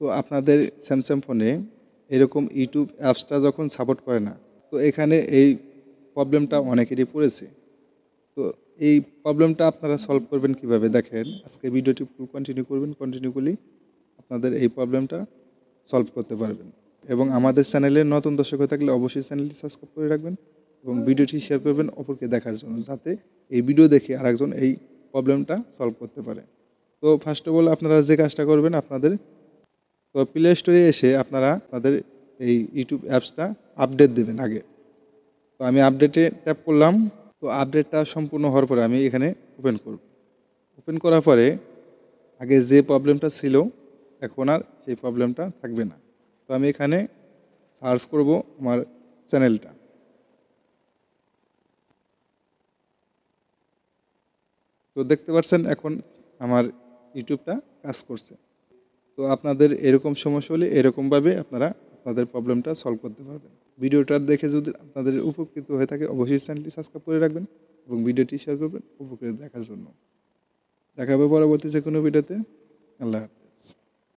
তো আপনাদের স্যামসাং ফোনে এরকম ইউটিউব অ্যাপসটা যখন সাপোর্ট করে না, তো এখানে এই প্রবলেমটা অনেকেরই পড়েছে। তো এই প্রবলেমটা আপনারা সলভ করবেন কিভাবে দেখেন, আজকে ভিডিওটি ফুল কন্টিনিউ করবেন, কন্টিনিউ করলেই আপনাদের এই প্রবলেমটা সলভ করতে পারবেন। এবং আমাদের চ্যানেলে নতুন দর্শক হয়ে থাকলে অবশ্যই চ্যানেলটি সাবস্ক্রাইব করে রাখবেন এবং ভিডিওটি শেয়ার করবেন অপরকে দেখার জন্য, যাতে এই ভিডিও দেখে আরেকজন এই প্রবলেমটা সলভ করতে পারে। তো ফার্স্ট অফ অল আপনারা যে কাজটা করবেন, আপনাদের তো প্লে স্টোরে এসে আপনারা আপনাদের এই ইউটিউব অ্যাপসটা আপডেট দেবেন আগে। তো আমি আপডেটে ট্যাপ করলাম। তো আপডেটটা সম্পূর্ণ হওয়ার পরে আমি এখানে ওপেন করব। ওপেন করার পরে আগে যে প্রবলেমটা ছিল এখন আর সেই প্রবলেমটা থাকবে না। তো আমি এখানে সার্চ করব আমার চ্যানেলটা। তো দেখতে পাচ্ছেন এখন আমার ইউটিউবটা কাজ করছে। তো আপনাদের এরকম সমস্যা হলে এরকমভাবে আপনারা আপনাদের প্রবলেমটা সলভ করতে পারবেন। ভিডিওটা দেখে যদি আপনাদের উপকৃত হয়ে থাকে অবশ্যই চ্যানেলটি সাবস্ক্রাইব করে রাখবেন এবং ভিডিওটি শেয়ার করবেন উপকৃত দেখার জন্য। দেখা হবে পরবর্তী যে কোনো ভিডিওতে। আল্লাহ হাফেজ।